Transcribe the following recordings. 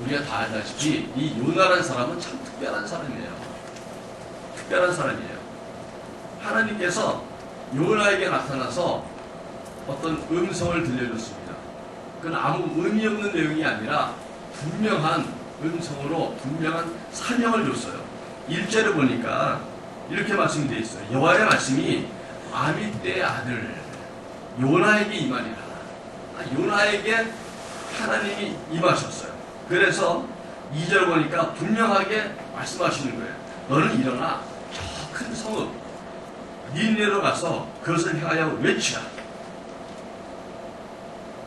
우리가 다 알다시피 이 요나라는 사람은 참 특별한 사람이에요. 특별한 사람이에요. 하나님께서 요나에게 나타나서 어떤 음성을 들려줬습니다. 그건 아무 의미 없는 내용이 아니라 분명한 음성으로 분명한 사명을 줬어요. 1절에 보니까 이렇게 말씀이 되어 있어요. 여호와의 말씀이 아미떼의 아들 요나에게 임하니라. 요나에게 하나님이 임하셨어요. 그래서 2절 보니까 분명하게 말씀하시는 거예요. 너는 일어나 저 큰 성읍 니느웨로 가서 그것을 향하여 외치라.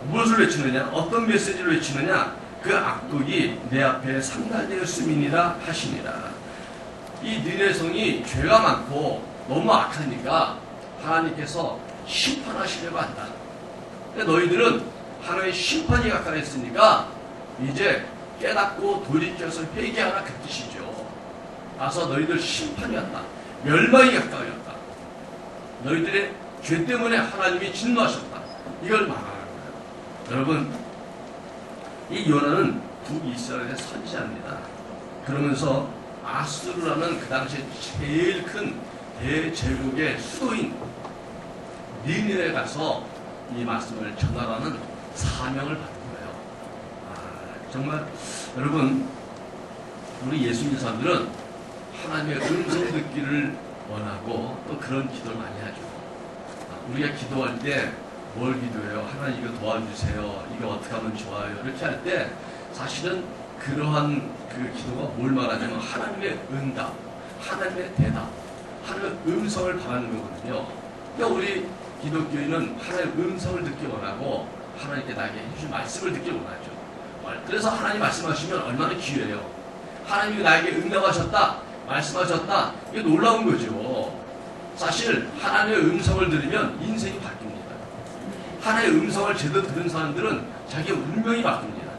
무엇을 외치느냐? 어떤 메시지를 외치느냐? 그 악독이 내 앞에 상달되었음이니라 하시니라. 이 니느웨 성이 죄가 많고 너무 악하니까 하나님께서 심판하시려고 한다. 너희들은 하나님의 심판이 가까이했으니까 이제 깨닫고 돌이켜서 회개하라 그 뜻이죠. 가서 너희들 심판이 왔다. 멸망이 가까이 왔다. 너희들의 죄 때문에 하나님이 진노하셨다. 이걸 말하는 거예요. 여러분, 이 요나는 북이스라엘의 선지자입니다. 그러면서 아수르라는 그 당시에 제일 큰 대제국의 수도인 니느웨에 가서 이 말씀을 전하라는 사명을 받은 거예요. 정말 여러분, 우리 예수 믿는 사람들은 하나님의 음성 듣기를 원하고 또 그런 기도를 많이 하죠. 우리가 기도할 때 뭘 기도해요? 하나님 이거 도와주세요. 이거 어떻게 하면 좋아요? 이렇게 할 때 사실은 그러한 그 기도가 뭘 말하냐면 하나님의 응답, 하나님의 대답, 하나님의 음성을 바라는 거거든요. 그러니까 우리 기독교인은 하나님의 음성을 듣기 원하고 하나님께 나에게 해주신 말씀을 듣기 원하죠. 그래서 하나님 말씀하시면 얼마나 귀해요. 하나님이 나에게 응답하셨다, 말씀하셨다, 이게 놀라운 거죠. 사실 하나님의 음성을 들으면 인생이 바뀝니다. 하나님의 음성을 제대로 들은 사람들은 자기의 운명이 바뀝니다.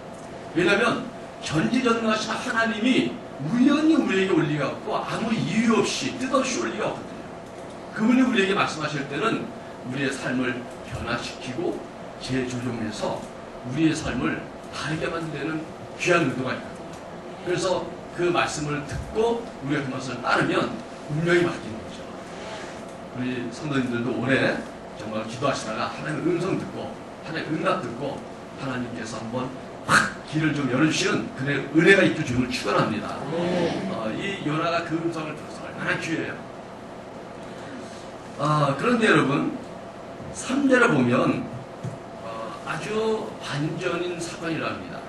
왜냐하면 전지전능하신 하나님이 우연히 우리에게 올 리가 없고 아무 이유 없이 뜻없이 올 리가 없거든요. 그분이 우리에게 말씀하실 때는 우리의 삶을 변화시키고 재조정해서 우리의 삶을 다르게 만드는 귀한 의도가 있거든요. 그래서 그 말씀을 듣고 우리가 그 말씀을 따르면 운명이 바뀌는 거죠. 우리 성도님들도 올해 정말 기도하시다가 하나님의 음성 듣고 하나님의 응답 듣고 하나님께서 한번 확 길을 좀 열어주시는 그의 은혜가 있게 주는 축원합니다. 이 요나가 그 음성을 들어서 얼마나 귀해요. 그런데 여러분 3절을 보면 아주 반전인 사건이라 합니다.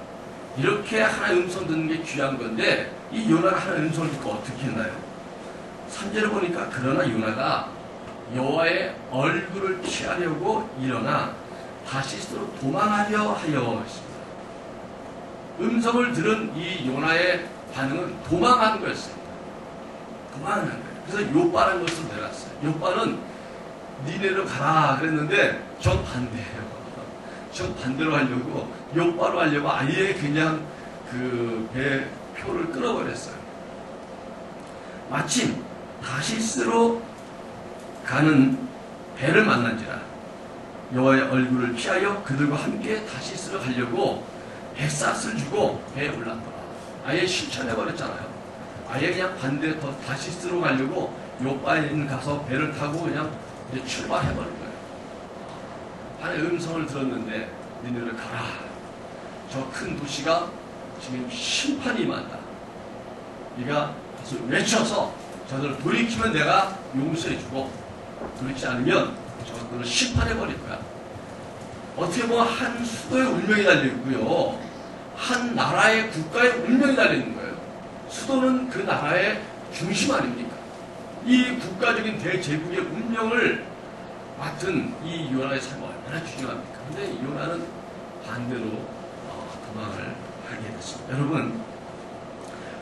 이렇게 하나의 음성 듣는 게 귀한 건데 이 요나가 하나의 음성을 듣고 어떻게 했나요? 3절을 보니까 그러나 요나가 여호와의 얼굴을 피하려고 일어나 다시스로 도망하려 하여 했습니다. 음성을 들은 이 요나의 반응은 도망하는 거였습니다. 도망하는 거예요. 그래서 요빠라는 것을 내놨어요. 요빠는 니네로 가라 그랬는데 전 반대예요. 전 반대로 하려고 요빠로 하려고 아예 그냥 그 배 표를 끊어버렸어요. 마침 다시스로 가는 배를 만난지라 여호와의 얼굴을 피하여 그들과 함께 다시스로 가려고 백삭을 주고 배에 올랐더라. 아예 실천해버렸잖아요. 아예 그냥 반대 다시스로 가려고 요빠에 있는 가서 배를 타고 그냥 이제 출발해버린 거예요. 하나의 음성을 들었는데 니네를 가라. 저 큰 도시가 지금 심판이 임한다. 네가 가서 외쳐서 저들을 돌이키면 내가 용서해주고 그렇지 않으면 저들을 심판해버릴 거야. 어떻게 보면 한 수도의 운명이 달려있고요. 한 나라의 국가의 운명이 달려있는 거예요. 수도는 그 나라의 중심 아닙니까? 이 국가적인 대제국의 운명을 맡은 이 요나의 삶이 얼마나 중요합니까? 근데 요나는 반대로 도망을 하게 됐습니다. 여러분,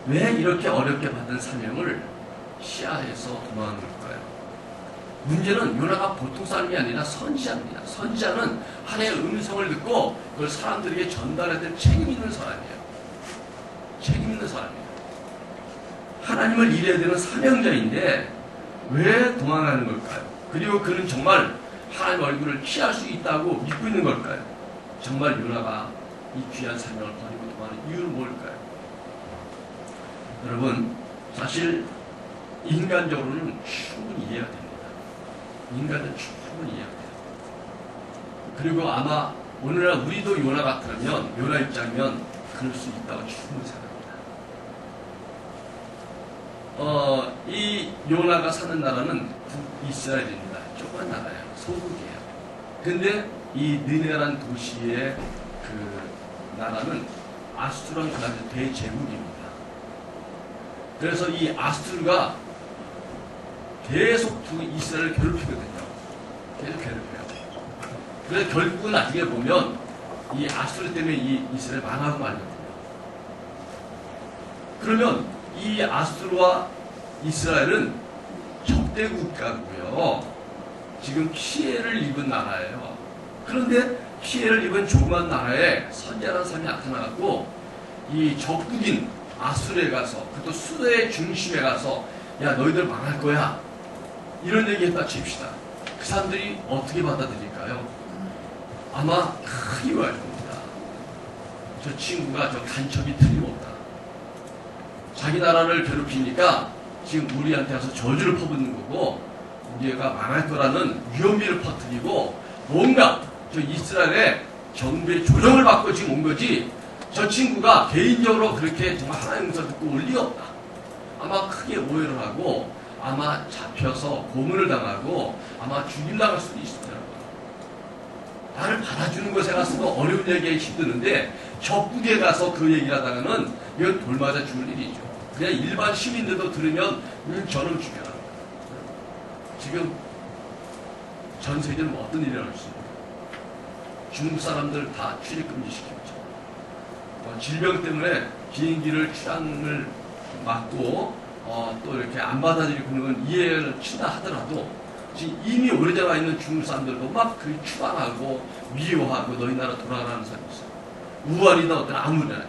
왜 이렇게 어렵게 받은 사명을 시야에서 도망한 걸까요? 문제는 요나가 보통 사람이 아니라 선지자입니다. 선지자는 하나님의 음성을 듣고 그걸 사람들에게 전달해야 될 책임 있는 사람이에요. 책임 있는 사람이에요. 하나님을 이뤄야 되는 사명자인데 왜 도망가는 걸까요? 그리고 그는 정말 하나님 얼굴을 피할 수 있다고 믿고 있는 걸까요? 정말 요나가 이 귀한 사명을 버리고 도망하는 이유는 뭘까요? 여러분, 사실 인간적으로는 충분히 이해가 됩니다. 인간은 충분히 이해가 돼요. 그리고 아마 오늘날 우리도 요나 같으면, 요나 입장이면 그럴 수 있다고 충분히 생각합니다. 이 요나가 사는 나라는 북이스라엘입니다. 조그만 나라예요. 소국이에요. 근데 이 느네라는 도시의 그 나라는 아수르랑 그 당시 대제국입니다. 그래서 이 아수르가 계속 북이스라엘을 괴롭히거든요. 계속 괴롭혀요. 그래서 결국은 나중에 보면 이 아수르 때문에 이 이스라엘 망하고 말거든요. 그러면 이 아수르와 이스라엘은 적대 국가고요. 지금 피해를 입은 나라예요. 그런데 피해를 입은 조그만 나라에 선지자라는 사람이 나타나갖고 이 적국인 아수르에 가서, 그것도 수도의 중심에 가서, 야 너희들 망할 거야, 이런 얘기했다 칩시다. 그 사람들이 어떻게 받아들일까요? 아마 크게 할 겁니다. 저 친구가 저 간첩이 틀림없다. 자기 나라를 괴롭히니까 지금 우리한테 와서 저주를 퍼붓는 거고, 우리가 망할 거라는 위험비를 퍼뜨리고, 뭔가 저 이스라엘의 정부의 조정을 받고 지금 온 거지, 저 친구가 개인적으로 그렇게 정말 하나님 음성 듣고 올 리가 없다. 아마 크게 오해를 하고, 아마 잡혀서 고문을 당하고, 아마 죽임당할 수도 있습니다. 나를 받아주는 것에 가서 어려운 얘기에 힘드는데, 적국에 가서 그 얘기를 하다가는 이건 돌맞아 죽을 일이죠. 그냥 일반 시민들도 들으면 저놈 죽여라. 지금 전 세계는 뭐 어떤 일이 일어날 수 있습니까? 중국 사람들 다 출입금지 시키죠. 질병 때문에 비행기를 출항을 막고 또 이렇게 안 받아들이고 그런 건 이해를 친다 하더라도, 지금 이미 오래전에 와 있는 중국 사람들도 막 그 추방하고 미워하고 너희 나라 돌아가라는 사람이 있어요. 우한이나 어떤 아무나.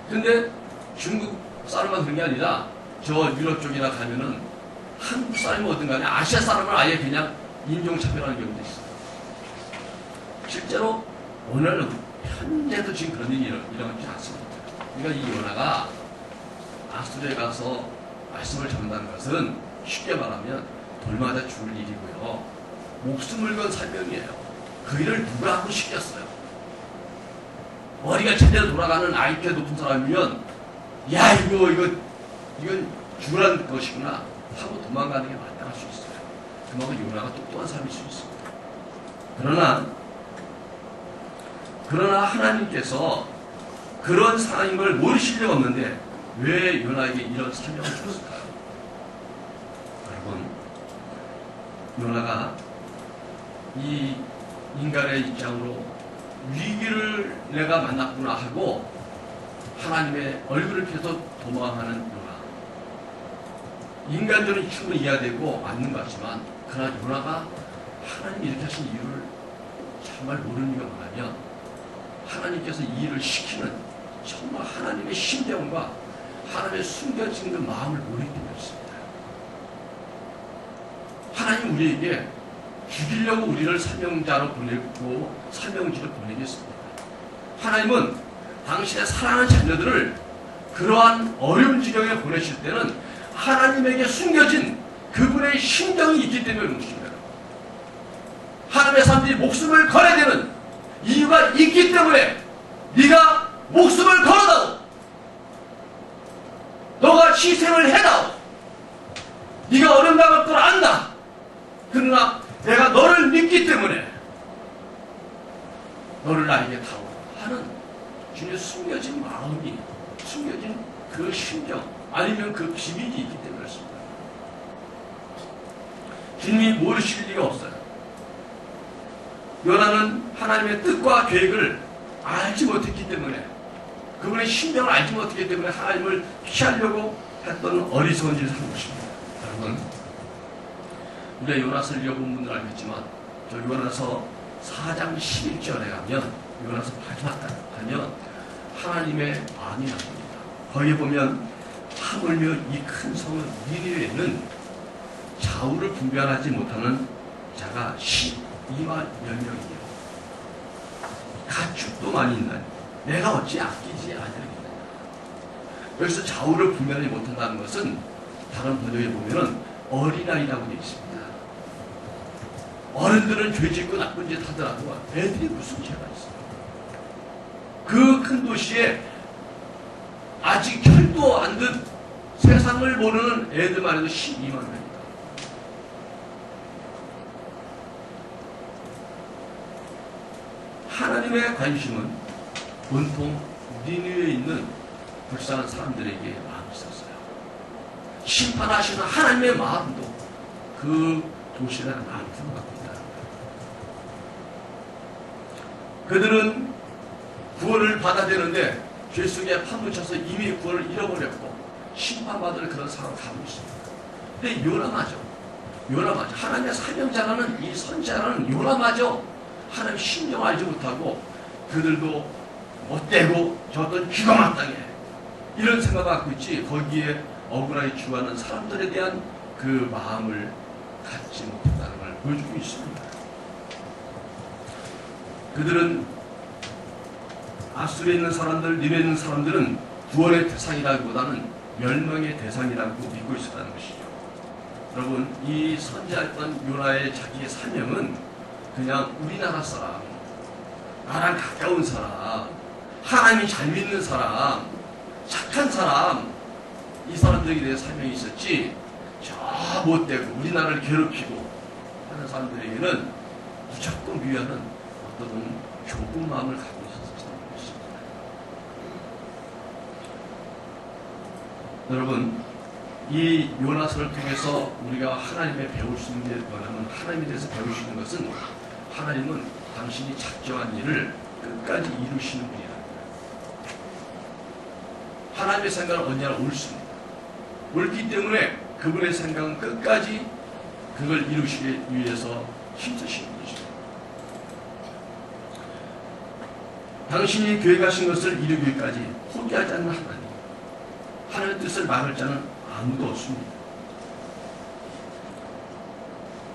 근데 중국 사람만 그런 게 아니라 저 유럽 쪽이나 가면은 한국 사람이 어떤 간에 아시아 사람을 아예 그냥 인종차별하는 경우도 있어요. 실제로 오늘 현재도 지금 그런 일이 일어나지 않습니다. 그러니까 이 요나가 아수르에 가서 말씀을 전한다는 것은 쉽게 말하면 돌마다 죽을 일이고요. 목숨을 건 사명이에요. 그 일을 누가 하고 시켰어요? 머리가 제대로 돌아가는 IQ가 높은 사람이면, 야 이건 죽으라는 것이구나 하고 도망가는 게 마땅할 수 있어요. 그만큼 요나가 똑똑한 사람일 수 있습니다. 그러나 하나님께서 그런 상황인 걸 모르실 리가 없는데 왜 요나에게 이런 사명을 줬을까요? 여러분, 요나가 이 인간의 입장으로 위기를 내가 만났구나 하고 하나님의 얼굴을 피해서 도망하는 요나. 인간적으로 충분히 이해되고 맞는 것 같지만, 그러나 요나가 하나님이 이렇게 하신 이유를 정말 모르는 이유가 뭐냐면, 하나님께서 이 일을 시키는 정말 하나님의 심정과 하나님의 숨겨진 그 마음을 모르기 때문이었습니다. 하나님 우리에게 죽이려고 우리를 사명자로 보내고 사명지로 보내겠습니다. 하나님은 당신의 사랑하는 자녀들을 그러한 어려운 지경에 보내실 때는 하나님에게 숨겨진 그분의 심정이 있기 때문에 그런 것입니다. 하나님의 사람들이 목숨을 걸어야 되는 이유가 있기 때문에 네가 목숨을 걸어다오, 너가 희생을 해다오, 네가 어려움 당할 걸 안다. 그러나 내가 너를 믿기 때문에 너를 나에게 다오 하는 주님의 숨겨진 마음이, 숨겨진 그 심정, 아니면 그 비밀이 있기 때문에 그렇습니다. 주님이 모르실 리가 없어요. 요나는 하나님의 뜻과 계획을 알지 못했기 때문에, 그분의 심정을 알지 못했기 때문에 하나님을 피하려고 했던 어리석은 일을 한 것입니다. 여러분, 우리가 요나서를 읽어본 분들 알겠지만, 저 요나서 4장 11절에 가면, 요나서 마지막 단 가면 하나님의 마음이 나옵니다. 거기에 보면 하물며 이 큰 성은 니느웨는 좌우를 분별하지 못하는 자가 12만 몇 명이에요. 가축도 많이 있나니 내가 어찌 아끼지 아니하겠느냐. 여기서 좌우를 분별하지 못한다는 것은 다른 번역에 보면은 어린아이라고 되어 있습니다. 어른들은 죄 짓고 나쁜 짓 하더라도 애들이 무슨 죄가 있어요. 그 큰 도시에 아직 혈도 안 든 세상을 모르는 애들만 해도 12만 명입니다. 하나님의 관심은 온통 니느웨에 있는 불쌍한 사람들에게 마음이 있었어요. 심판하시는 하나님의 마음도 그 도시라는 마음으로 갖고 있다는 거예요. 그들은 구원을 받아야 되는데 죄 속에 파묻혀서 이미 구원을 잃어버렸고 심판받을 그런 상황을 가고 있습니다. 근데 요나마저 하나님의 사명자라는 이 선지자라는 요나마저 하나님 심정을 알지 못하고 그들도 못되고 저 어떤 기가 마땅해 이런 생각을 갖고 있지 거기에 억울하게 죽어가는 사람들에 대한 그 마음을 갖지 못했다는 걸 보여주고 있습니다. 그들은 아수르에 있는 사람들, 니느웨에 있는 사람들은 구원의 대상이라기보다는 멸망의 대상이라고 믿고 있었다는 것이죠. 여러분, 이 선지자였던 요나의 자기의 사명은 그냥 우리나라 사람, 나랑 가까운 사람, 하나님이 잘 믿는 사람, 착한 사람, 이 사람들에게 대해 사명이 있었지, 저 못되고 우리나라를 괴롭히고 하는 사람들에게는 무조건 위하는 어떤 좁은 마음을 갖고 있었다는 것입니다. 여러분, 이 요나서를 통해서 우리가 하나님의 배울 수 있는 게 뭐냐면 하나님에 대해서 배울 수 있는 것은 하나님은 당신이 작정한 일을 끝까지 이루시는 분이라는 거예요. 하나님의 생각은 언제나 옳습니다. 옳기 때문에 그분의 생각은 끝까지 그걸 이루시기 위해서 힘쓰시는 것이죠. 당신이 계획하신 것을 이루기까지 포기하지 않는 하나님. 하나님의 뜻을 막을 자는 아무도 없습니다.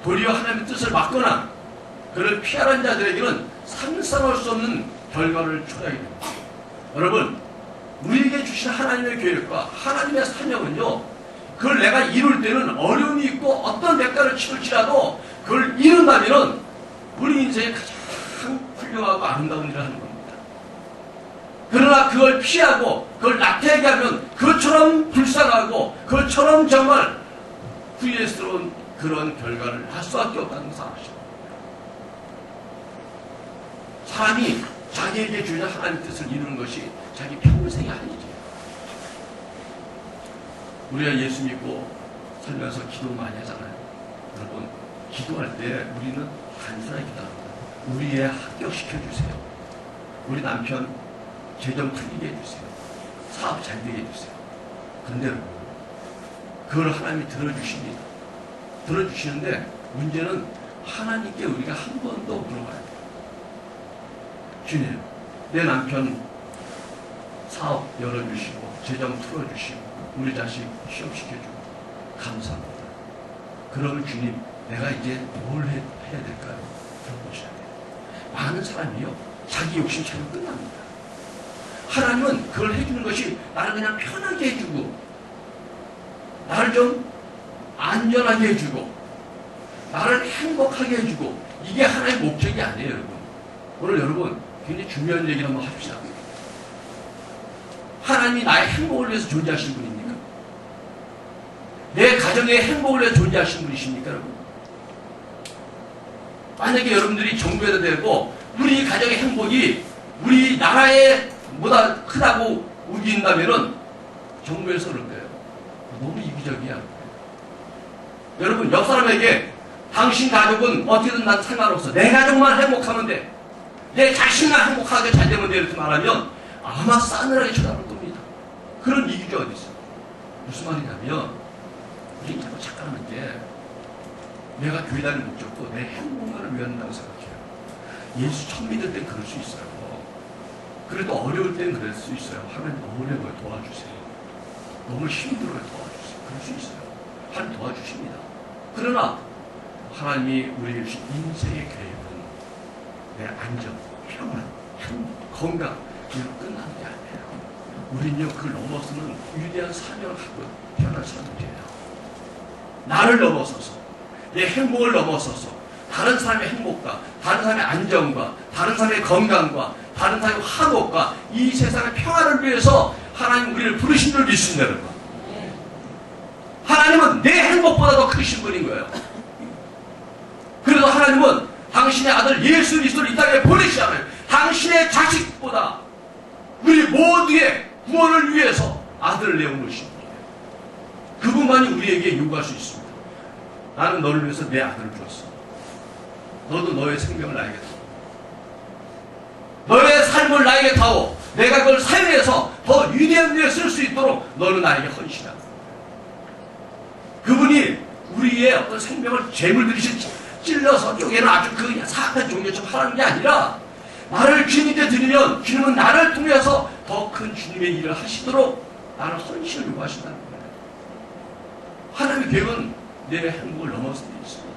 도리어 하나님의 뜻을 막거나 그를 피하는 자들에게는 상상할 수 없는 결과를 초래하게 됩니다. 여러분, 우리에게 주신 하나님의 계획과 하나님의 사명은요, 그걸 내가 이룰 때는 어려움이 있고 어떤 대가를 치를지라도 그걸 이룬다면 우리 인생의 가장 훌륭하고 아름다운 일을 하는 겁니다. 그러나 그걸 피하고 그걸 나태하게 하면 그것처럼 불쌍하고 그것처럼 정말 후회스러운 그런 결과를 할 수밖에 없다는 것을 아시죠. 사람이 자기에게 주는 하나님의 뜻을 이루는 것이 자기 평생이 아니지. 우리가 예수 믿고 살면서 기도 많이 하잖아요. 여러분, 기도할 때 우리는 단순하게 기도합니다. 우리 애 합격시켜주세요. 우리 남편 재정 풀리게 해주세요. 사업 잘 되게 해주세요. 그런데 그걸 하나님이 들어주십니다. 들어주시는데 문제는 하나님께 우리가 한 번 더 물어봐야 돼요. 주님, 내 남편 사업 열어주시고 재정 풀어주시고 우리 자식 시험 시켜주고 감사합니다. 그러면 주님, 내가 이제 뭘 해야 될까요? 물어보셔야 돼요. 많은 사람이요, 자기 욕심 차리면 끝납니다. 하나님은 그걸 해주는 것이 나를 그냥 편하게 해주고 나를 좀 안전하게 해주고 나를 행복하게 해주고 이게 하나의 목적이 아니에요. 여러분, 오늘 여러분 굉장히 중요한 얘기를 한번 합시다. 하나님이 나의 행복을 위해서 존재하신 분입니까? 내 가정의 행복을 위해서 존재하신 분이십니까? 여러분, 만약에 여러분들이 정부에도 되고 우리 가정의 행복이 우리 나라의 보다 크다고 우긴다면은 정부에서 그럴 거예요. 너무 이기적이야. 여러분, 옆 사람에게 당신 가족은 어떻게든 난 상관없어. 내 가족만 행복하면 돼. 내 자신만 행복하게 잘 되면 돼. 이렇게 말하면 아마 싸늘하게 쳐다볼 겁니다. 그런 이기주가 어디 있어? 무슨 말이냐면 우리 자꾸 착각하는 게 내가 교회 다니는 목적도 내 행복만을 위한다고 생각해요. 예수 처음 믿을 땐 그럴 수 있어요. 그래도 어려울 땐 그럴 수 있어요. 하나님 어려워요, 도와주세요. 너무 힘들어요, 도와주세요. 그럴 수 있어요. 하나님 도와주십니다. 그러나 하나님이 우리에게 주신 인생의 계획은 내 안전, 평안, 건강, 이거 끝나는 게 아니에요. 우리는요, 그걸 넘어서는 위대한 사명을 갖고 태어난 사람들이에요. 나를 넘어서서, 내 행복을 넘어서서, 다른 사람의 행복과, 다른 사람의 안정과, 다른 사람의 건강과, 다른 사람의 화목과, 이 세상의 평화를 위해서 하나님 우리를 부르신 줄 믿습니다, 여러분. 하나님은 내 행복보다 더 크신 분인 거예요. 그래서 하나님은 당신의 아들 예수 그리스도를 이 땅에 보내시잖아요. 당신의 자식보다 우리 모두의 구원을 위해서 아들을 내어놓으신 분이에요. 그분만이 우리에게 요구할 수 있습니다. 나는 너를 위해서 내 아들을 주었어. 너도 너의 생명을 나에게 타오. 너의 삶을 나에게 타오. 내가 그걸 사용해서 더 위대한 일에 쓸 수 있도록 너는 나에게 헌신하라. 그분이 우리의 어떤 생명을 재물들이시 찔러서 쪼개는 아주 그 사악한 종교처럼 하라는 게 아니라, 나를 주님께 드리면 주님은 나를 통해서 더 큰 주님의 일을 하시도록 나를 헌신을 요구하신다는 거예요. 하나님의 계획은 내 행복을 넘어서 돼 있습니다.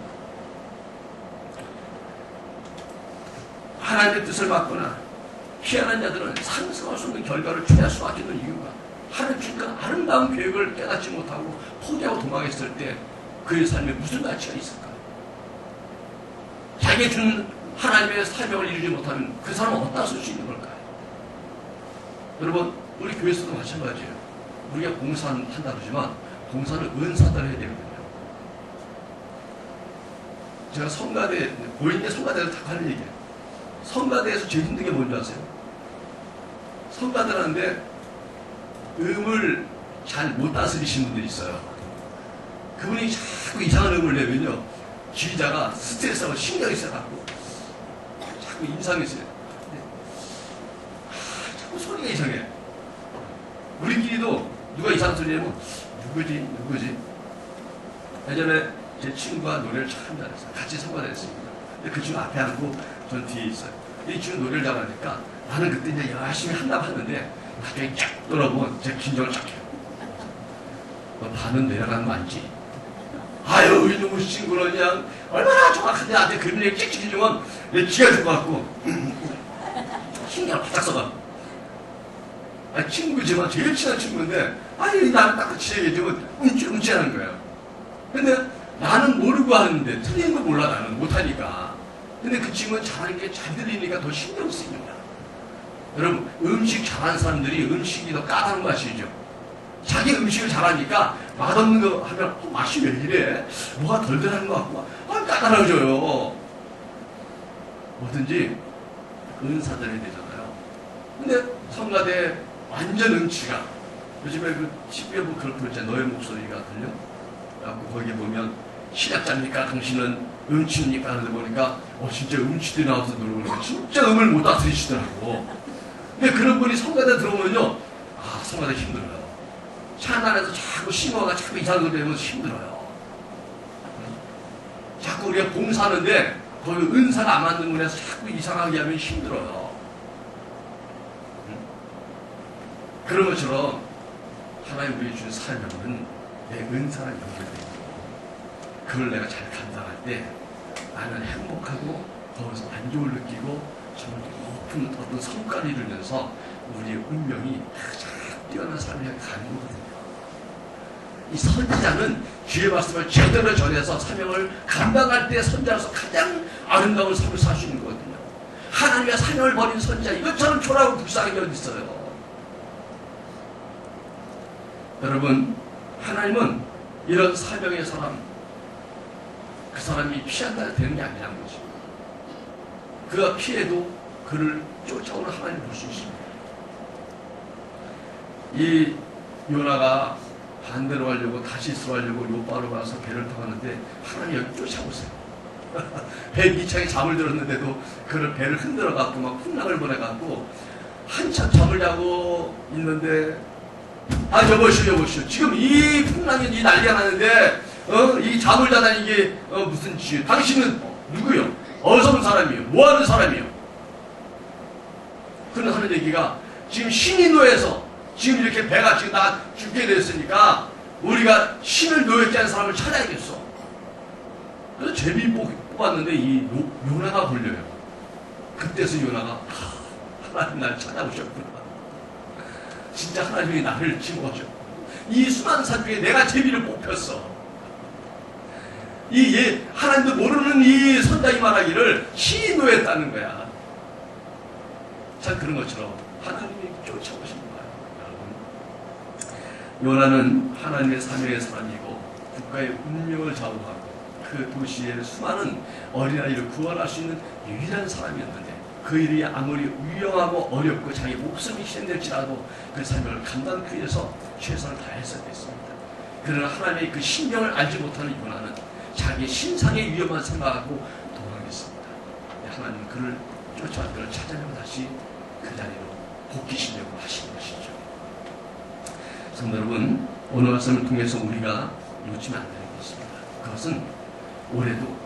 하나님의 뜻을 받거나 피하는 자들은 상상할 수 없는 결과를 초래할 수밖에 없는 이유가, 하나님 주신 그 아름다운 계획을 깨닫지 못하고 포기하고 도망했을 때 그의 삶에 무슨 가치가 있을까? 자기가 준 하나님의 사명을 이루지 못하면 그 사람은 어디다 쓸 수 있는 걸까요? 여러분, 우리 교회에서도 마찬가지예요. 우리가 봉사한다 그러지만 봉사는 은사대로 해야 되거든요. 제가 성가대, 고인의 성가대를 다 하는 얘기예요. 성가대에서 제일 힘든 게 뭔지 아세요? 성가대를 하는데 음을 잘 못 다스리시는 분들이 있어요. 그분이 자꾸 이상한 음을 내면요, 지휘자가 스트레스하고 신경이 있어갖고 자꾸 인상이 있어요. 자꾸 소리가 이상해. 우리끼리도 누가 이상한 소리 내면 누구지? 예전에 제 친구가 노래를 참 잘했어요. 같이 성가대를 했습니다. 근데 그 친구 앞에 앉고 전 뒤에 있어요. 이 친구 노래를 잘하니까 나는 그때 이제 열심히 한다고 하는데 갑자기 쫙 돌아보면 제가 긴장을 쫙 해요. 너 반은 내려가는 거 아니지? 아유, 이놈의 친구는 그냥 얼마나 정확한데 나한테 그런 얘기 찍찍 해주면 내 기가 줄 것 같고 신경을 바짝 써가. 친구지만 제일 친한 친구인데 아니 나는 딱같이 얘기해주면 움찔움찔하는 거예요. 근데 나는 모르고 하는데 틀린 거 몰라. 나는 못하니까. 근데 그 친구는 잘하는 게 잘 들리니까 더 신경 쓰이는 거야. 여러분, 음식 잘하는 사람들이 음식이 더 까다로운 거 아시죠? 자기 음식을 잘하니까 맛없는 거 하면 맛이 왜 이래? 뭐가 덜 들어가는 것 같고 까다로워져요. 뭐든지 은사들이 되잖아요. 근데 성가대 완전 음치가, 요즘에 그 TV에 뭐 그런 거 있잖아요. 너의 목소리가 들려? 그래갖고 거기 보면 신학자입니까? 당신은 음치입니까? 하는데 보니까 진짜 음치들이 나와서 노래보니까 진짜 음을 못 다스리시더라고. 근데 그런 분이 성가대 들어오면요, 성가대 힘들어요. 차 안에서 자꾸 신호가 자꾸 이상한 거 되면 힘들어요. 자꾸 우리가 봉사하는데 거기 은사가 안 맞는 분에서 자꾸 이상하게 하면 힘들어요. 그런 것처럼 하나님 우리에게 주신 사명은 내 은사랑 연결되어 있고, 그걸 내가 잘 감당할 때 나는 행복하고 거기서 만족을 느끼고 정말 높은 어떤 성과를 이루면서 우리의 운명이 가장 뛰어난 삶을 향해 가는 거거든요. 이 선지자는 주의 말씀을 제대로 전해서 사명을 감당할 때 선지자로서 가장 아름다운 삶을 살 수 있는 거거든요. 하나님의 사명을 버린 선지자, 이것처럼 초라하고 불쌍한 게 어디 있어요? 여러분, 하나님은 이런 사명의 사람, 그 사람이 피한다 되는 게 아니라는 거죠. 그가 피해도 그를 쫓아오는 하나님을 볼 수 있습니다. 이 요나가 반대로 하려고 다시스로 하려고 요바로 가서 배를 타고 가는데 하나님이 여기 쫓아오세요. 배 밑창에 잠을 들었는데도 그를 배를 흔들어 갖고 막 풍랑을 보내 갖고 한참 잠을 자고 있는데, 여보시오. 지금 이 풍랑이 이 난리가 나는데 이 잠을 자다니 이게 무슨 지혜? 당신은 누구요? 어디서 온 사람이요? 뭐 하는 사람이요? 그는 하는 얘기가, 지금 신이 노예서 지금 이렇게 배가 지금 다 죽게 됐으니까 우리가 신을 노예케 하는 사람을 찾아야겠어. 그래서 제비 뽑았는데 이 요나가 걸려요. 그때서 요나가 하나님 나를 찾아오셨구나. 진짜 하나님이 나를 집어줘. 이 수많은 산 중에 내가 제비를 뽑혔어. 하나님도 모르는 이 선장이 말하기를 시인노했다는 거야. 참 그런 것처럼 하나님이 쫓아오신 거예요. 여러분, 요나는 하나님의 사명의 사람이고 국가의 운명을 좌우하고 그 도시의 수많은 어린아이를 구원할 수 있는 유일한 사람이었는데 그 일이 아무리 위험하고 어렵고 자기 목숨이 희생될지라도 그 사명을 감당하기 위해서 최선을 다했어야 됐습니다. 그러나 하나님의 그 신명을 알지 못하는 요나는 자기 신상의 위험만 생각하고 도망했습니다. 하나님은 그를 쫓아온 그를 찾아내고 다시 그 자리로 복귀시려고 하신 것이죠. 성도 여러분, 오늘 말씀을 통해서 우리가 놓치면 안 되는 게 있습니다. 그것은 올해도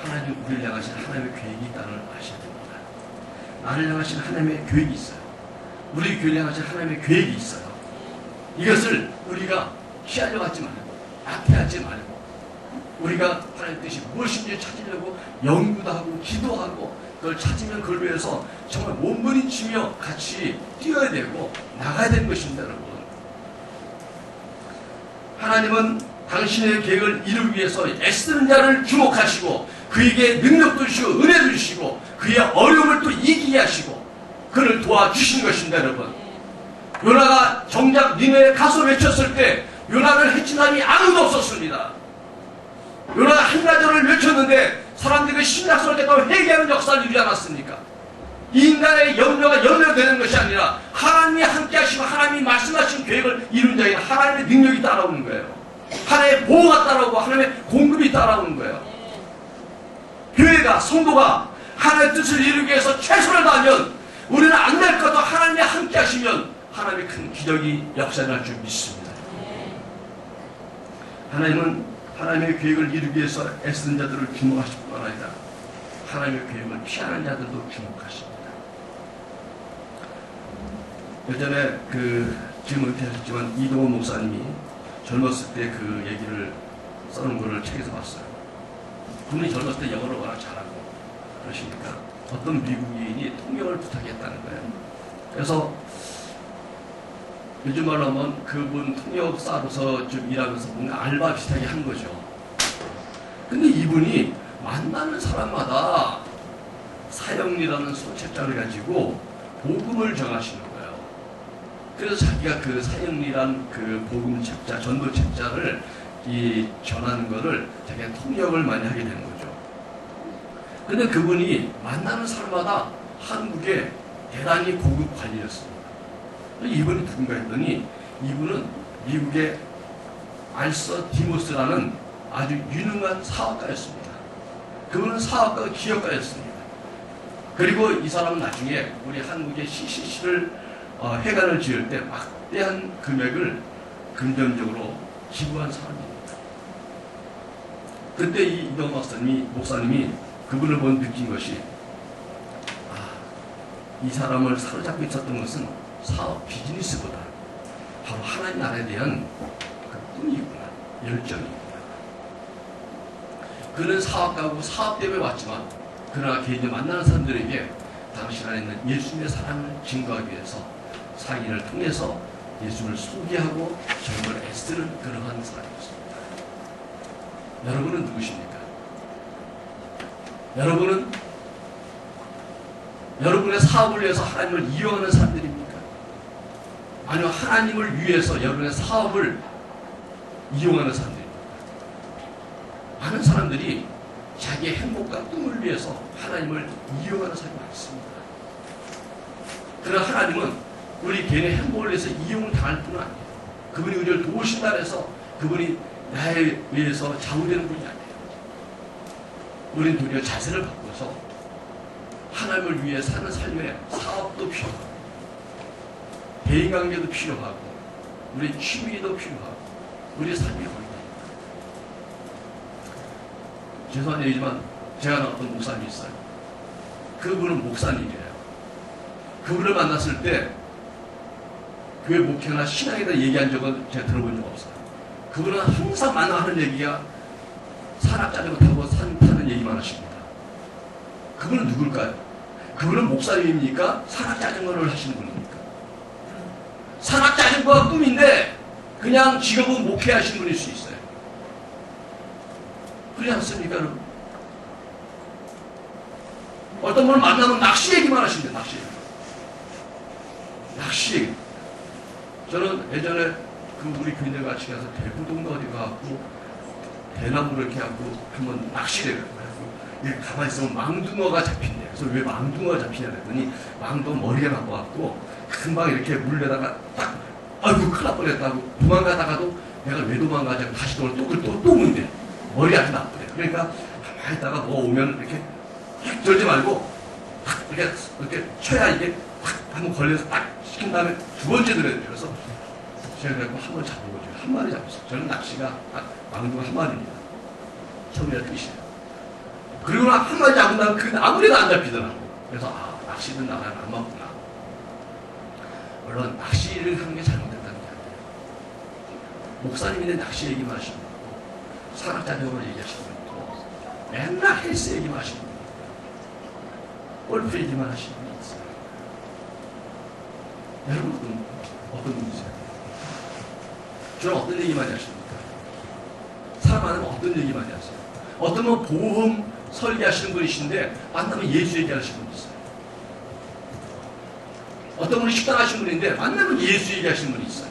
하나님 우리를 향하신 하나님의 계획이 있다는 걸 아셔야 됩니다. 나를 향하신 하나님의 계획이 있어요. 우리 교회를 향하신 하나님의 계획이 있어요. 이것을 우리가 피하려고 하지 말고 앞에하지 말고 우리가 하나님의 뜻이 무엇인지 찾으려고 연구도 하고 기도하고 그걸 찾으면 그걸 위해서 정말 몸부림치며 같이 뛰어야 되고 나가야 되는 것입니다. 여러분, 하나님은 당신의 계획을 이루기 위해서 애쓰는 자를 주목하시고 그에게 능력도 주시고 은혜도 주시고 그의 어려움을 또 이기게 하시고 그를 도와주신 것입니다. 여러분, 요나가 정작 니네에 가서 외쳤을 때 요나를 해친 사람이 아무도 없었습니다. 요나가 한 가지를 외쳤는데 사람들이 심각스럽게 회개하는 역사를 이루지 않았습니까? 이 인간의 염려가 염려되는 것이 아니라 하나님이 함께 하시고 하나님이 말씀하신 계획을 이룬 자에게 하나님의 능력이 따라오는 거예요. 하나님의 보호가 따라오고 하나님의 공급이 따라오는 거예요. 교회가, 성도가 하나님의 뜻을 이루기 위해서 최선을 다하면 우리는 안 될 것도 하나님이 함께 하시면 하나님의 큰 기적이 역사할 줄 믿습니다. 하나님은 하나님의 계획을 이루기 위해서 애쓰는 자들을 주목하실 뿐만 아니라 하나님의 계획을 피하는 자들도 주목하십니다. 예전에 지금 은퇴하셨지만 이동원 목사님이 젊었을 때 그 얘기를 써놓은 거를 책에서 봤어요. 그분이 젊었을 때 영어를 워낙 잘하고 그러시니까 어떤 미국인이 통역을 부탁했다는 거예요. 그래서 요즘 말로 하면 그분 통역사로서 좀 일하면서 뭔가 알바 비슷하게 한 거죠. 근데 이분이 만나는 사람마다 사형리라는 소책자를 가지고 복음을 전하시는 거예요. 그래서 자기가 그 사형리란 그 복음 책자, 전도 책자를 전하는 거를 자기가 통역을 많이 하게 되는 거죠. 근데 그분이 만나는 사람마다 한국의 대단히 고급 관리였습니다. 이분이 누군가 했더니 이분은 미국의 알서 디모스라는 아주 유능한 사업가였습니다. 그분은 사업가가 기업가였습니다. 그리고 이 사람은 나중에 우리 한국의 CCC를 회관을 지을 때 막대한 금액을 금전적으로 기부한 사람입니다. 그때 이동 목사님이 그분을 보고 느낀 것이 이 사람을 사로잡고 있었던 것은 사업 비즈니스보다 바로 하나님 나라에 대한 그 꿈이구나, 열정이구나. 그는 사업가고 사업 때문에 왔지만 그러나 개인적으로 만나는 사람들에게 당신 안에 있는 예수님의 사랑을 증거하기 위해서 상인을 통해서 예수님을 소개하고 정말 애쓰는 그러한 사람이었습니다. 여러분은 누구십니까? 여러분은 여러분의 사업을 위해서 하나님을 이용하는 사람들입니까? 아니면 하나님을 위해서 여러분의 사업을 이용하는 사람들입니까? 많은 사람들이 자기의 행복과 꿈을 위해서 하나님을 이용하는 사람이 많습니다. 그러나 하나님은 우리 개인의 행복을 위해서 이용을 당할 뿐은 아니에요. 그분이 우리를 도우신다 해서 그분이 나에 의해서 좌우되는 분이 아니에요. 우리는 도리어 자세를 바꿔서 하나님을 위해 사는 삶에 사업도 필요하고 대인관계도 필요하고 우리 취미도 필요하고 우리의 삶이 거의 죄송한 얘기지만 제가 아는 어떤 목사님이 있어요. 그분은 목사님이에요. 그분을 만났을 때 교회 목회나 신앙에 대해 얘기한 적은 제가 들어본 적 없어요. 그분은 항상 하는 얘기가 산악자전거 타고 산 타는 얘기만 하십니다. 그분은 누굴까요? 그분은 목사님입니까? 산악자전거를 하시는 분입니까? 산악자전거가 꿈인데 그냥 직업은 목회하시는 분일 수 있어요. 그렇지 않습니까, 여러분? 어떤 분을 만나면 낚시 얘기만 하십니다. 낚시 얘기. 저는 예전에 우리 교인들 같이 가서 대구동도 어디 가고 대나무를 이렇게 하고 한번 낚시를 해요. 이렇게 가만히 있으면 망둥어가 잡힌대요. 그래서 왜 망둥어가 잡히냐 그랬더니 망둥어 머리가 나빠갖고 금방 이렇게 물려다가 딱 아이고 큰일 날 뻔했다고 도망가다가도 내가 왜 도망가자고 다시 또 문대. 머리가 아주 나쁘대. 그러니까 가만히 있다가 뭐 오면 이렇게 휙 들지 말고 탁 이렇게 쳐야 이게 탁 한번 걸려서 딱 시킨 다음에 두 번째 들어야 돼요. 그래서 제가 그래갖고 한 번 잡은 거죠. 한 마리 잡았어요. 저는 낚시가 딱 망둥어 한 마리입니다. 처음이라 끝이에요. 그리고 한 마리 잡은 다음에 그 아무래도 안 잡히더라고. 그래서 낚시는 나랑 안 맞구나. 물론 낚시를 하는 게 잘못됐다는 게 아니에요. 목사님인데 낚시 얘기만 하시는 분 있고 산악자전거를 얘기하시는 분 있고 맨날 헬스 얘기만 하시는 분 있고 골프 얘기만 하시는 분이 있어요. 여러분 어떤 분이세요? 주로 어떤 얘기 많이 하십니까? 사람 만나면 어떤 얘기 많이 하세요? 어떤 분 보험 설계하시는 분이신데 만나면 예수 얘기하시는 분이 있어요. 어떤 분이 식당 하시는 분인데 만나면 예수 얘기하시는 분이 있어요.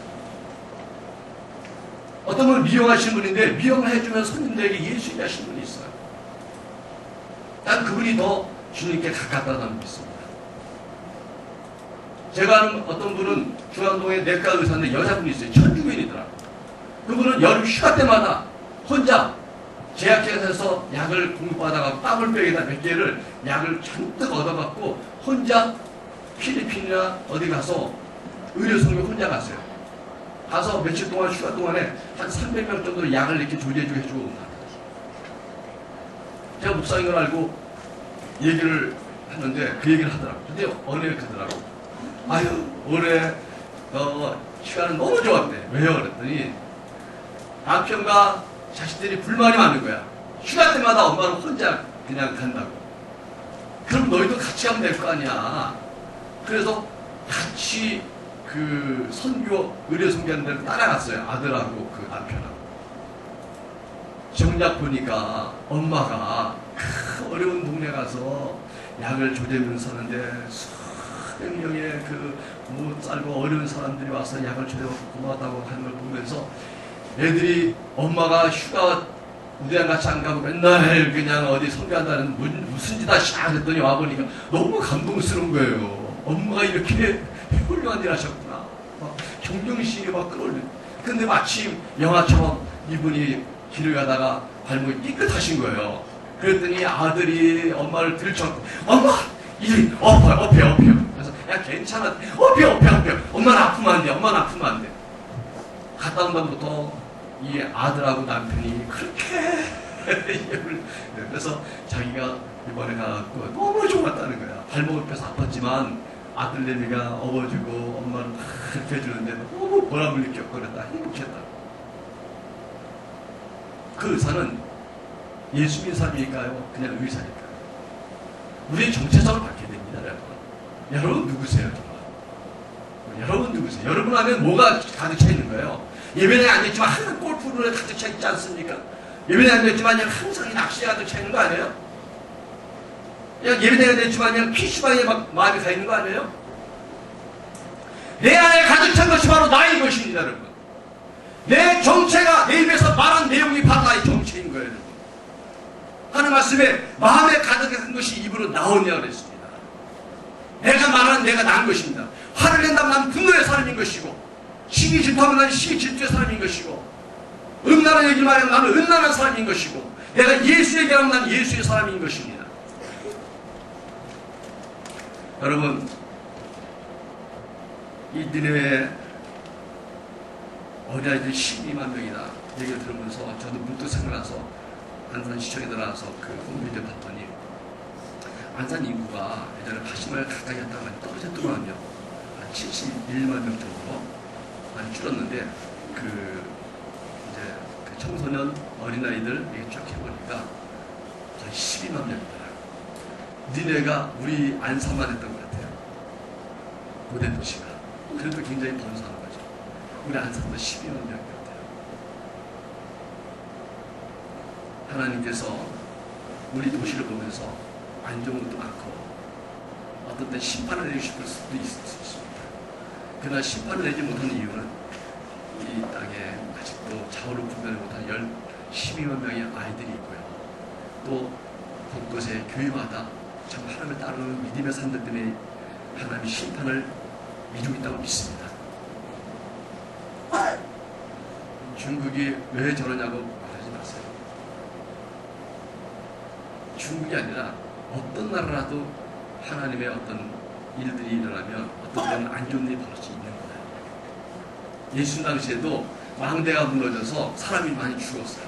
어떤 분은 미용하시는 분인데 미용을 해주면 손님들에게 예수 얘기하시는 분이 있어요. 난 그분이 더 주님께 가깝다고 믿습니다. 제가 아는 어떤 분은 중앙동에 내과 의사인데 여자분이 있어요. 천주교인이더라고요. 그분은 여름 휴가 때마다 혼자 제약회사에서 약을 공급받아가지고 따블백에다 몇 개를 약을 잔뜩 얻어갖고 혼자 필리핀이나 어디 가서 의료선교 혼자 갔어요. 가서 며칠 동안 휴가 동안에 한 300명 정도 약을 이렇게 조제해주고 온다. 제가 목사인 걸 알고 얘기를 하는데 그 얘기를 하더라고요. 근데 어느 하더라고. 아유 올해 시간은 너무 좋았대. 왜요? 그랬더니 남편과 자식들이 불만이 많은 거야. 휴가 때마다 엄마는 혼자 그냥 간다고. 그럼 너희도 같이 가면 될 거 아니야. 그래서 같이 그 의료 선교하는 데를 따라갔어요. 아들하고 그 남편하고. 정작 보니까 엄마가 그 어려운 동네 가서 약을 조제하면서 사는데 수백 명의 못 살고 어려운 사람들이 와서 약을 조제하고 고맙다고 하는 걸 보면서 애들이 엄마가 휴가 우리랑 같이 안 가고 맨날 그냥 어디 선교한다는 무슨 짓 하시나 그랬더니 와보니까 너무 감동스러운 거예요. 엄마가 이렇게 훌륭한 일 하셨구나. 막 경경심이 막 끌어올려. 근데 마침 영화처럼 이분이 길을 가다가 발목이 삐끗하신 거예요. 그랬더니 아들이 엄마를 들쳐갖고 엄마! 이 엎어요. 그래서 야 괜찮아. 엎여. 엄마는 아프면 안 돼. 갔다 온 다음부터 이 아들하고 남편이 그렇게 그래서 자기가 이번에 가갖고 너무 좋았다는 거야. 발목을 펴서 아팠지만 아들내미가 업어주고 엄마를 그렇게 해주는데 너무 보람을 느꼈고 그랬다. 행복했다. 그 의사는 예수 믿는 사람일까요? 그냥 의사일까요? 우리 정체성을 갖게 됩니다. 여러분 누구세요? 정말? 여러분 누구세요? 여러분 안에 뭐가 가득 차 있는 거예요? 예배당에 앉아있지만 항상 골프룰에 가득 차 있지 않습니까? 예배당에 앉아있지만 그냥 항상 낚시에 가득 차 있는 거 아니에요? 그냥 예배당에 앉아있지만 그냥 PC방에 막 마음이 가 있는 거 아니에요? 내 안에 가득 찬 것이 바로 나의 것입니다, 여러분. 내 정체가 내 입에서 말한 내용이 바로 나의 정체인 거예요, 여러분. 하는 말씀에 마음에 가득한 것이 입으로 나오냐고 그랬습니다. 내가 말하는 내가 난 것입니다. 화를 낸다면 난 분노의 사람인 것이고 시기 질투하면 나는 시기 질투의 사람인 것이고 음란한 얘기를 말하면 나는 음란한 사람인 것이고 내가 예수 얘기하면 나는 예수의 사람인 것입니다. 여러분 이 니네웨 어린아이들 12만 명이다 얘기를 들으면서 저도 문득 생각나서 안산 시청에 들어가서 그 홈페이지를 봤더니 안산 인구가 예전에 80만 가까이 했다가 많이 떨어졌더만요. 한 71만 명 정도로 많이 줄었는데 이제 그 청소년 어린아이들 이렇게 쫙 해보니까 거의 12만 명이더라고요. 니네가 우리 안산만 했던 것 같아요. 고대 도시가. 그래도 굉장히 번성한 거죠. 우리 안산도 12만 명 같아요. 하나님께서 우리 도시를 보면서 안 좋은 것도 많고 어떤 때 심판을 내리실 수도 있을 수 있습니다. 그러나 심판을 내지 못하는 이유는 이 땅에 아직도 좌우를 분별을 못한 12만 명의 아이들이 있고요. 또 곳곳에 교회마다 참 하나님을 따르는 믿음의 사람들 때문에 하나님의 심판을 미루고 있다고 믿습니다. 중국이 왜 저러냐고 말하지 마세요. 중국이 아니라 어떤 나라라도 하나님의 어떤 일들이 일어나면 어떤 때는 안 좋은 일이 벌어져 있는 거예요. 예수 당시에도 망대가 무너져서 사람이 많이 죽었어요.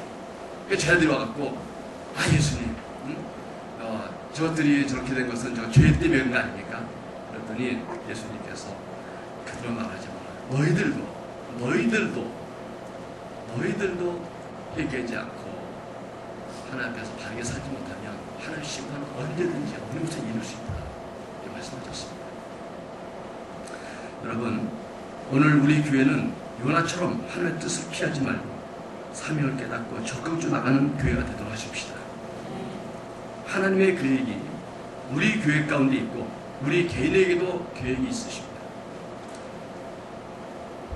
그러니까 쟤들이 와갖고 예수님 저것들이 저렇게 된 것은 저 죄 때문에 그런 거 아닙니까? 그랬더니 예수님께서 그런 말 하지 마라. 너희들도 회개하지 않고 하나님 앞에서 바르게 살지 못하면 하나님 심판은 언제든지 어느 곳에 이룰 수 있다. 이렇게 말씀하셨습니다. 여러분, 오늘 우리 교회는 요나처럼 하나님의 뜻을 피하지 말고 사명을 깨닫고 적극적으로 나가는 교회가 되도록 하십시다. 하나님의 계획이 우리 교회 가운데 있고 우리 개인에게도 계획이 있으십니다.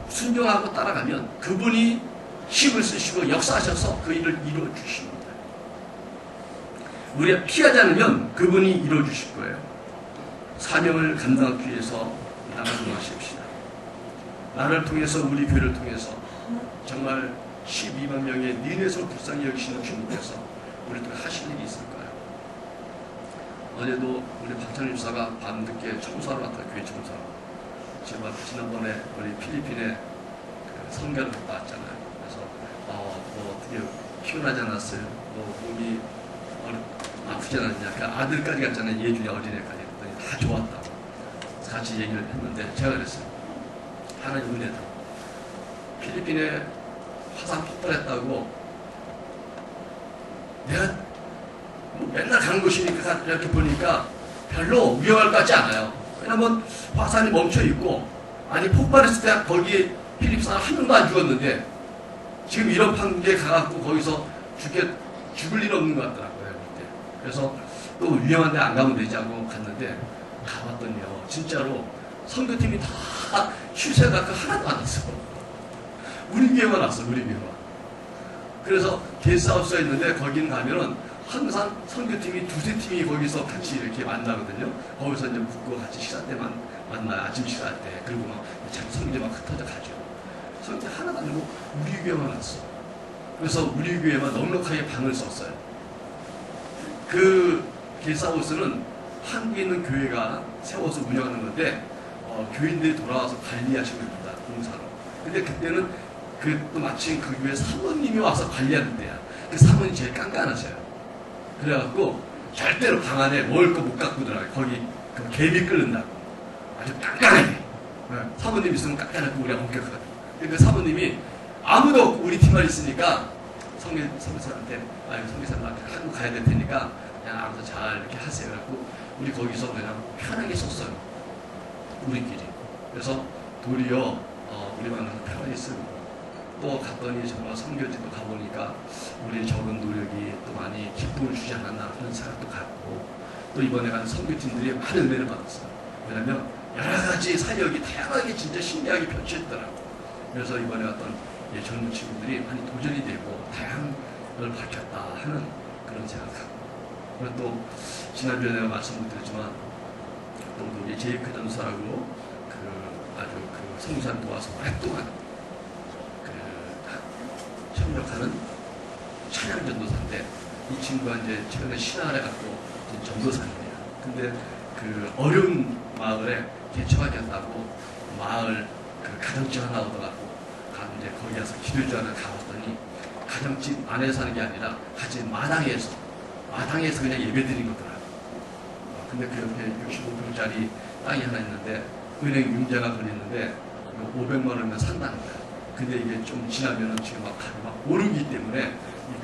순종하고 따라가면 그분이 힘을 쓰시고 역사하셔서 그 일을 이루어 주십니다. 우리가 피하지 않으면 그분이 이루어 주실 거예요. 사명을 감당하기 위해서 나가도록 하십시다. 나를 통해서 우리 교회를 통해서 정말 12만 명의 니네서 불쌍히 여기시는 주님께서 우리를 통해 하실 일이 있을 거예요. 어제도 우리 박찬일 집사가 밤늦게 청소하러 왔다. 교회 청소하러. 제가 지난번에 우리 필리핀에 그 선교를 갔다 왔잖아요. 그래서 뭐 어떻게 피곤하지 않았어요? 뭐 몸이 아프지 않았냐? 그 아들까지 갔잖아요. 예준이 어린애까지. 그랬더니 다 좋았다고. 같이 얘기를 했는데 제가 그랬어요. 하나님 은혜다. 필리핀에 화산 폭발했다고 내가 뭐 맨날 가는 곳이니까 이렇게 보니까 별로 위험할 것 같지 않아요. 왜냐면 화산이 멈춰 있고, 아니 폭발했을 때 거기 필리핀 사람 한 명도 안 죽었는데 지금 이런 판국에 가갖고 거기서 죽을 일 없는 것 같더라고요. 그때. 그래서 또 위험한데 안 가면 되지 하고 갔는데 가봤더니요, 진짜로 선교팀이 다 휴세가 하나도 안 왔어. 우리 교회만 왔어. 우리 교회만. 그래서 게스트하우스가 있는데 거기는 가면은 항상 선교팀이 두세 팀이 거기서 같이 이렇게 만나거든요. 거기서 이제 묵고 같이 식사 때만 만나요. 아침 식사할 때. 그리고 막 선교제 막 흩어져 가죠. 선교제 하나도 아니고 우리 교회만 왔어. 그래서 우리 교회만 넉넉하게 방을 썼어요. 그 게스트하우스는 한국에 있는 교회가 세워서 운영하는 건데 교인들이 돌아와서 관리하시고 있다. 공사로. 근데 그때는 또 마침 그 교회 사모님이 와서 관리하는 때야. 그 사모님이 제일 깐깐하셔요. 그래갖고 절대로 방 안에 먹을 거 못 갖고 들어가요. 거기 그 개미 끓는다고. 아주 깐깐하게. 네. 사모님 있으면 깐깐하고 우리가 엄격하거든. 그 사모님이 아무도 없고 우리 팀만 있으니까 성교사한테 성교사님 한국 가야 될 테니까 그냥 알아서 잘 이렇게 하세요. 그래갖고 우리 거기서 그냥 편하게 썼어요. 우리끼리. 그래서 도리어 우리 만나서 편하게 쓰고. 또 갔더니 정말 선교지도 가보니까 우리의 적은 노력이 또 많이 기쁨을 주지 않았나 그런 생각도 갖고, 또 이번에 간 선교팀들이 많은 은혜를 받았어요. 왜냐하면 여러 가지 사역이 다양하게 진짜 신기하게 펼쳐졌더라고요. 그래서 이번에 왔던 젊은 친구들이 많이 도전이 되고 다양한 걸 밝혔다 하는 그런 생각하고, 그리고 또 지난주에 내가 말씀도 드렸지만 또 우리 제이크 전사라고 아주 성산 도와서 오랫동안 협력하는 찬양 전도사인데, 이 친구가 이제 최근에 신학을 해갖고 전도사입니다. 근데 그 어려운 마을에 개척하겠다고 마을 가정집 하나 얻어갖고 이제 거기 가서 기도주 하나 가봤더니 가정집 안에 사는 게 아니라 같이 마당에서 그냥 예배드린 거더라고요. 근데 그 옆에 65평짜리 땅이 하나 있는데 은행 융자가 걸리는데 500만 원이면 산다는 거야. 근데 이게 좀 지나면은 지금 막 오르기 때문에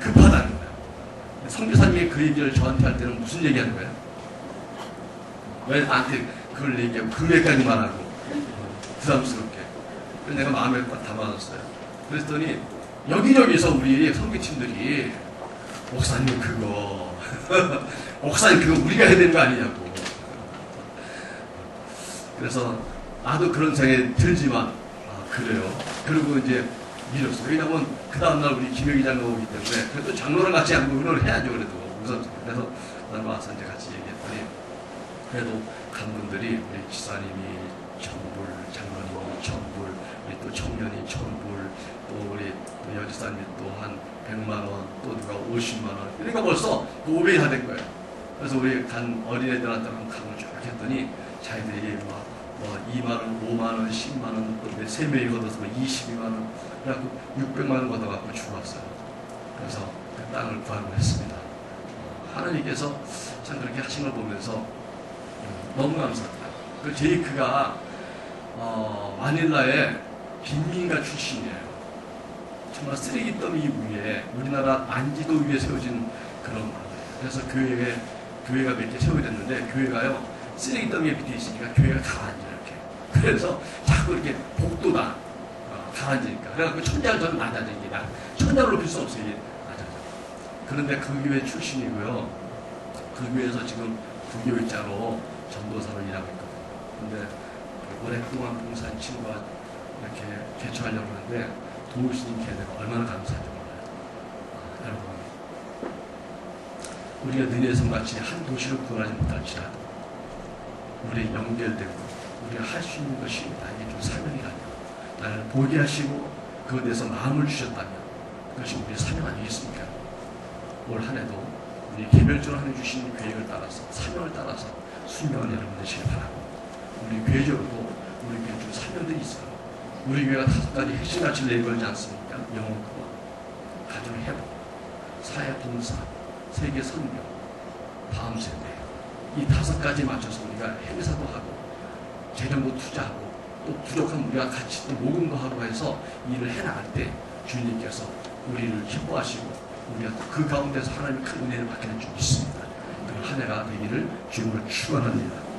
급하다는 거야. 선교사님이 그 얘기를 저한테 할 때는 무슨 얘기하는 거야? 왜 나한테 그걸 얘기하고 금액까지 말하고 부담스럽게. 그래서 내가 마음에 딱 담아놨어요. 그랬더니 여기저기서 우리 선교팀들이 목사님 그거 목사님 그거 우리가 해야 되는 거 아니냐고. 그래서 나도 그런 생각이 들지만 그래요. 그리고 이제 미뤘어요. 왜냐면 그 다음날 우리 김영희 장로가 오기 때문에 그래도 장로랑 같이 양보를 해야죠. 그래도 우선. 그래서 나는 와서 이제 같이 얘기했더니 그래도 간 분들이 우리 지사님이 1000불, 장로님이 1000불, 우리 또 청년이 1000불, 또 우리 또 여지사님이 또 한 100만원, 또 누가 50만원. 그러니까 벌써 500이 다 된 거예요. 그래서 우리 간 어린애들한테 한 강을 쭉 했더니 자기들이 막 2만원, 5만원, 10만원, 또 3명이 걷어서 22만원, 그래갖고 600만원 걷어갖고 주고 왔어요. 그래서 그 땅을 구하고 했습니다. 하나님께서 참 그렇게 하신 걸 보면서 너무 감사합니다. 그 제이크가 마닐라의 빈민가 출신이에요. 정말 쓰레기 더미 위에 우리나라 안지도 위에 세워진 그런 마을이에요. 그래서 교회가 몇 개 세워졌는데 교회가요 쓰레기 더미에 밑에 있으니까 교회가 가라앉아요 이렇게. 그래서 자꾸 이렇게 복도다 가라앉으니까. 그래갖고 천장을 저는 낮아져 이게 천장을 높일 수 없어요 이게 낮아져. 그런데 그 교회 출신이고요. 그 교회에서 지금 부교육자로 전도사로 일하고 있거든요. 근데 오랫동안 봉사한 친구가 이렇게 개척하려고 하는데 도우시는 걔네가 얼마나 감사한지 몰라요. 여러분, 우리가 느네성 같이 한 도시를 구원하지 못할지라도 우리 연결되고 우리가 할 수 있는 것이 나에게 좀 사명이라면 나를 보게 하시고 그것에 대해서 마음을 주셨다면 그것이 우리의 사명 아니겠습니까? 올 한 해도 우리 개별적으로 하나님 주신 계획을 따라서 사명을 따라서 순명한 여러분 되시길 바라고 우리 교회적으로도 우리 교회 좀 사명들이 있어요. 우리 교회가 5가지 핵심 가치를 내걸지 않습니까? 영혼 구원, 가정 회복, 사회 봉사, 세계 선교, 다음 세대 이 5가지 맞춰서 우리가 행사도 하고 재정도 투자하고 또 부족한 우리가 같이 또 모금도 하고 해서 일을 해나갈 때 주님께서 우리를 기뻐하시고 우리가 그 가운데서 하나님의 큰 은혜를 받게 될 줄 믿습니다. 그 한 해가 되기를 주님으로 축원합니다.